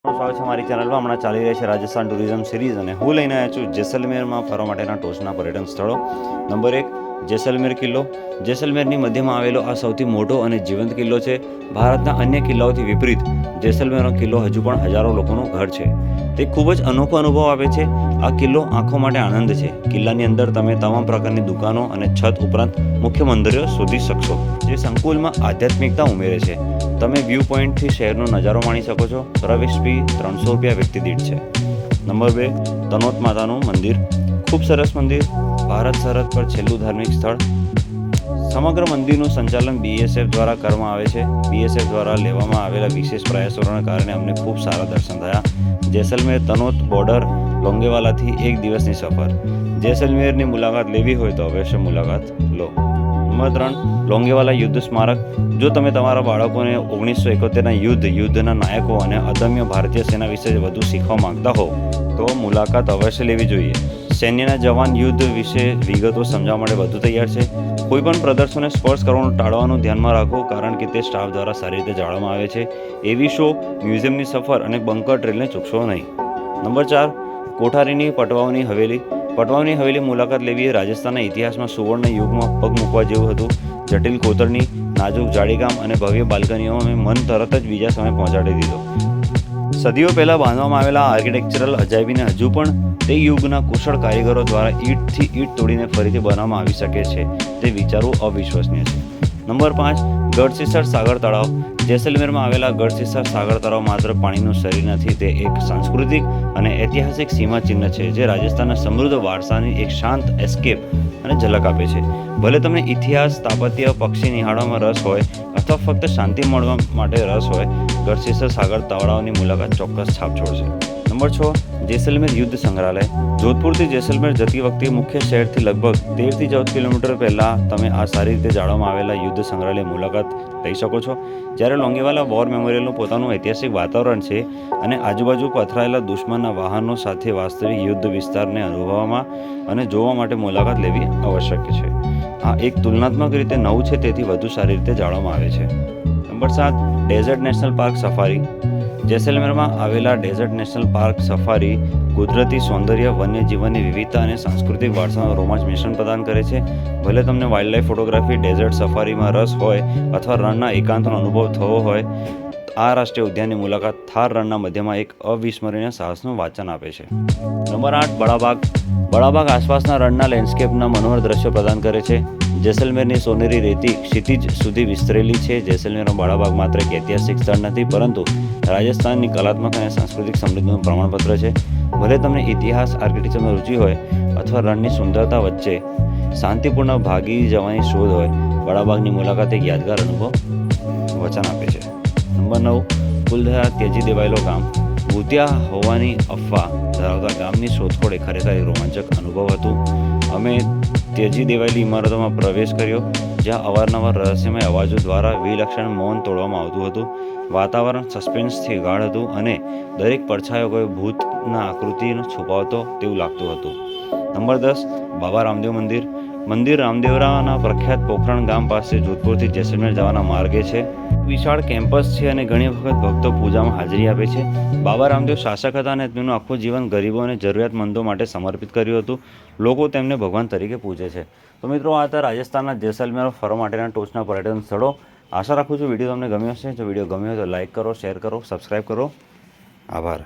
સ્વાગત છે મારી ચેનલમાં। હમણાં ચાલી રહી છે રાજસ્થાન ટુરિઝમ સિરીઝ અને હું લઈને આવ્યો છું જેસલમેરમાં ફરવા માટેના ટોચના પર્યટન સ્થળો। નંબર 1 જેસલમેર કિલ્લો। જેસલમેરની મધ્યમાં આવેલો આ સૌથી મોટો અને જીવંત કિલ્લો છે। ભારતના અન્ય કિલ્લાઓથી વિપરીત જેસલમેરનો કિલ્લો હજુ પણ હજારો લોકોનું ઘર છે। તે ખૂબ જ અનોખો અનુભવ આપે છે। આ કિલ્લો આંખો માટે આનંદ છે। કિલ્લાની અંદર તમે તમામ પ્રકારની દુકાનો અને છત ઉપરાંત મુખ્ય મંદિરો શોધી શકશો, જે સંકુલમાં આધ્યાત્મિકતા ઉમેરે છે। તમે વ્યૂ પોઈન્ટથી શહેરનો નજારો માણી શકો છો। પ્રવેશ ફી 300 રૂપિયા વ્યક્તિ દીઠ છે। નંબર 2 તનોત માતાનું મંદિર। ખૂબ સરસ મંદિર, ભારત સરહદ પર છેલ્લું ધાર્મિક સ્થળ। સમગ્ર મંદિરનું સંચાલન BSF દ્વારા કરવામાં આવે છે। BSF દ્વારા લેવામાં આવેલા વિશેષ પ્રયાસોના કારણે અમને ખૂબ સારા દર્શન થયા। જેસલમેર તનોત બોર્ડર લોંગેવાલાથી 1 દિવસની સફર। જેસલમેરની મુલાકાત લેવી હોય તો અવશ્ય મુલાકાત લો। નંબર 3 લોંગેવાલા યુદ્ધ સ્મારક। જો તમે તમારા બાળકોને 1971ના યુદ્ધના નાયકો અને અદમ્ય ભારતીય સેના વિશે વધુ શીખવા માંગતા હો તો મુલાકાત અવશ્ય લેવી જોઈએ। સૈન્યના જવાન યુદ્ધ વિશે વિગતો સમજાવવા માટે વધુ તૈયાર છે। કોઈપણ પ્રદર્શનને સ્પર્શ કરવાનું ટાળવાનું ધ્યાનમાં રાખો, કારણ કે તે સ્ટાફ દ્વારા સારી રીતે જાળવવામાં આવે છે। એવી શો, મ્યુઝિયમની સફર અને બંકર ટ્રેલને ચૂકશો નહીં। નંબર 4 કોઠારીની પટવાઓની હવેલી। પટવાઓની હવેલી મુલાકાત લેવી એ રાજસ્થાનના ઇતિહાસમાં સુવર્ણ યુગમાં પગ મૂકવા જેવું હતું। જટિલ કોતરણી, નાજુક જાળીકામ અને ભવ્ય બાલ્કનીઓએ મન તરત જ બીજા સમયે પહોંચાડી દીધો। સદીઓ પહેલાં બાંધવામાં આવેલા આર્કિટેક્ચરલ અજાયબીને હજુ પણ તે યુગના કુશળ કારીગરો દ્વારા ઈંટથી ઈંટ તોડીને ફરીથી બનાવવામાં આવી શકે છે, તે વિચારવું અવિશ્વસનીય છે। નંબર 5 ગઢસીસર સાગર તળાવ। જેસલમેરમાં આવેલા ગઢસીસર સાગર તળાવ માત્ર પાણીનું શરીર નથી, તે એક સાંસ્કૃતિક અને ઐતિહાસિક સીમાચિહ્ન છે, જે રાજસ્થાનના સમૃદ્ધ વારસાની એક શાંત એસ્કેપ અને ઝલક આપે છે। ભલે તમને ઇતિહાસ, સ્થાપત્ય, પક્ષી નિહાળવામાં રસ હોય અથવા ફક્ત શાંતિ મળવા માટે રસ હોય, ગઢસીસર સાગર તળાવની મુલાકાત ચોક્કસ છાપ છોડશે। નંબર 6 જેસલમેર યુદ્ધ સંગ્રહાલય। જોધપુરથી જેસલમેર જતી વખતે મુખ્ય શહેરથી લગભગ 13થી 14 કિલોમીટર પહેલાં તમે આ સારી રીતે જાળવવામાં આવેલા યુદ્ધ સંગ્રહાલય મુલાકાત લઈ શકો છો। જ્યારે લોંગેવાલા વોર મેમોરિયલનું પોતાનું ઐતિહાસિક વાતાવરણ છે અને આજુબાજુ પથરાયેલા દુશ્મનના વાહનો સાથે વાસ્તવિક યુદ્ધ વિસ્તારને અનુભવવામાં અને જોવા માટે મુલાકાત લેવી આવશ્યક છે। આ એક તુલનાત્મક રીતે નવું છે, તેથી વધુ સારી રીતે જાળવવામાં આવે છે। Number 7 desert national park safari. જેસલમેરમાં આવેલા ડેઝર્ટ નેશનલ પાર્ક સફારી કુદરતી સૌંદર્ય, વન્યજીવનની વિવિધતા અને સાંસ્કૃતિક વારસાનું રોમાંચ મિશ્રણ પ્રદાન કરે છે। ભલે તમને વાઇલ્ડલાઇફ ફોટોગ્રાફી, ડેઝર્ટ સફારીમાં રસ હોય અથવા રણના એકાંતનો અનુભવ થવો હોય, આ રાષ્ટ્રીય ઉદ્યાનની મુલાકાત થાર રણના મધ્યમાં એક અવિસ્મરણીય સાહસનું વાચન આપે છે। નંબર 8 બળાબાગ। બળાબાગ આસપાસના રણના લેન્ડસ્કેપના મનોહર દ્રશ્યો પ્રદાન કરે છે। જેસલમેરની સોનેરી રેતી ક્ષિતિજ સુધી વિસ્તરેલી છે। જેસલમેરનો બળાબાગ માત્ર એક ઐતિહાસિક સ્થળ નથી, પરંતુ રાજસ્થાનની કલાત્મક અને સાંસ્કૃતિક સમૃદ્ધિનું પ્રમાણપત્ર છે। ભલે તમને ઇતિહાસ, આર્કિટેક્ચરમાં રુચિ હોય અથવા રણની સુંદરતા વચ્ચે શાંતિપૂર્ણ ભાગી જવાની શોધ હોય, બળાબાગની મુલાકાત એક યાદગાર અનુભવ વચન આપે છે। નંબર 9 કુલધરા ત્યજી દેવાયેલો ગામ। ભૂતિયા હોવાની અફવા ધરાવતા ગામની શોધખોળ એ ખરેખર એક રોમાંચક અનુભવ હતું। અમે ત્યજી દેવાયેલી ઇમારતોમાં પ્રવેશ કર્યો, જ્યાં અવારનવાર રહસ્યમય અવાજો દ્વારા વિલક્ષણ મૌન તોડવામાં આવતું હતું। વાતાવરણ સસ્પેન્સથી ગાઢ હતું અને દરેક પડછાયો કોઈ ભૂતના આકૃતિને છુપાવતો તેવું લાગતું હતું। નંબર 10 બાબા રામદેવ મંદિર। મંદિર રામદેવરાના પ્રખ્યાત પોખરણ ગામ પાસે જોધપુરથી જેસલમેર જવાના માર્ગે છે। વિશાળ કેમ્પસ છે અને ઘણી વખત ભક્તો પૂજામાં હાજરી આપે છે। બાબા રામદેવ શાસક હતા અને તેમનું આખું જીવન ગરીબો અને જરૂરિયાતમંદો માટે સમર્પિત કર્યું હતું। લોકો તેમને ભગવાન તરીકે પૂજે છે। તો મિત્રો, આ હતા રાજસ્થાનના જેસલમેર ફરવા માટેના ટોચના પર્યટન સ્થળો। આશા રાખું છું વિડીયો તમને ગમ્યો હશે। જો વિડીયો ગમ્યો હોય તો લાઇક કરો, શેર કરો, સબસ્ક્રાઈબ કરો। આભાર।